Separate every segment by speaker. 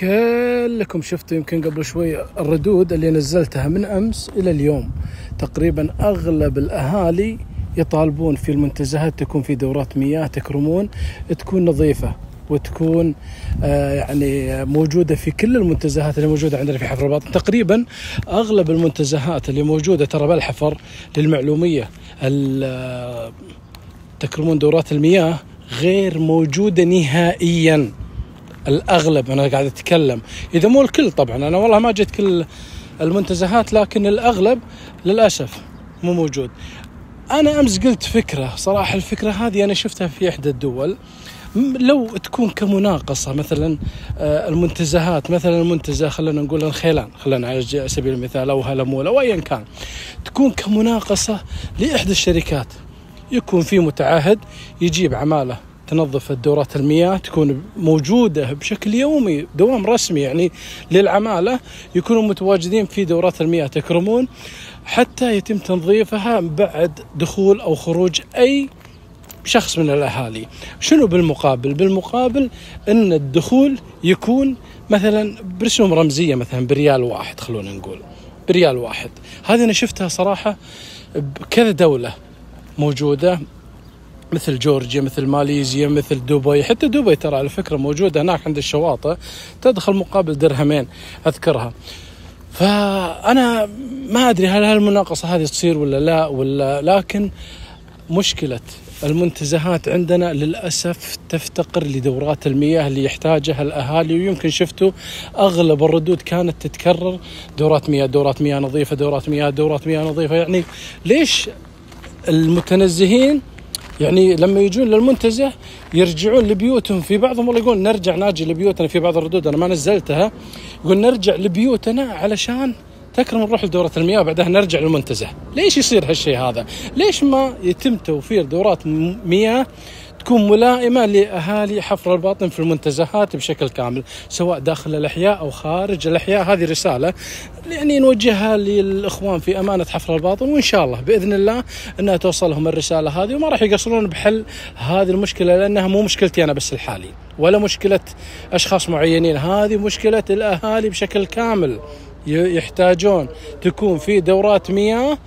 Speaker 1: كلكم شفتوا يمكن قبل شوي الردود اللي نزلتها من أمس إلى اليوم. تقريبا أغلب الأهالي يطالبون في المنتزهات تكون في دورات مياه تكرمون، تكون نظيفة وتكون يعني موجودة في كل المنتزهات اللي موجودة عندنا في حفر الباطن. تقريبا أغلب المنتزهات اللي موجودة ترى بالحفر للمعلومية تكرمون دورات المياه غير موجودة نهائيا. الأغلب أنا قاعد أتكلم، إذا مو الكل طبعا، أنا والله ما جيت كل المنتزهات، لكن الأغلب للأسف مو موجود. أنا أمس قلت فكرة صراحة، الفكرة هذه أنا شفتها في إحدى الدول، لو تكون كمناقصة مثلا المنتزهات، مثلا المنتزه خلينا نقول الخيلان، خلينا على سبيل المثال، أو هلمول أو أيا كان، تكون كمناقصة لإحدى الشركات، يكون في متعهد يجيب عمالة تنظف الدورات المياه، تكون موجودة بشكل يومي، دوام رسمي يعني للعمالة، يكونوا متواجدين في دورات المياه تكرمون حتى يتم تنظيفها بعد دخول أو خروج أي شخص من الأهالي. شنو بالمقابل؟ بالمقابل أن الدخول يكون مثلا برسوم رمزية، مثلا بريال واحد، خلونا نقول بريال واحد. هذه أنا شفتها صراحة بكذا دولة موجودة، مثل جورجيا، مثل ماليزيا، مثل دبي. حتى دبي ترى على فكرة موجودة هناك عند الشواطئ، تدخل مقابل درهمين أذكرها. فأنا ما أدري هل هالمناقصة هذه تصير ولا لا، لكن مشكلة المنتزهات عندنا للأسف تفتقر لدورات المياه اللي يحتاجها الأهالي. ويمكن شفتوا أغلب الردود كانت تتكرر: دورات مياه نظيفة، دورات مياه نظيفة. يعني ليش المتنزهين يعني لما يجون للمنتزه يرجعون لبيوتهم؟ في بعضهم والله يقول ناجي لبيوتنا. في بعض الردود أنا ما نزلتها، يقول نرجع لبيوتنا علشان تكرم نروح لدورة المياه وبعدها نرجع للمنتزه. ليش يصير هالشيء هذا؟ ليش ما يتم توفير دورات مياه تكون ملائمة لأهالي حفر الباطن في المنتزهات بشكل كامل، سواء داخل الأحياء أو خارج الأحياء؟ هذه رسالة يعني نوجهها للإخوان في أمانة حفر الباطن، وإن شاء الله بإذن الله أنها توصلهم الرسالة هذه، وما راح يقصرون بحل هذه المشكلة، لأنها مو مشكلتي أنا بس الحالي، ولا مشكلة أشخاص معينين، هذه مشكلة الأهالي بشكل كامل. يحتاجون تكون في دورات مياه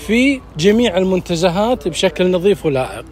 Speaker 1: في جميع المنتزهات بشكل نظيف ولائق.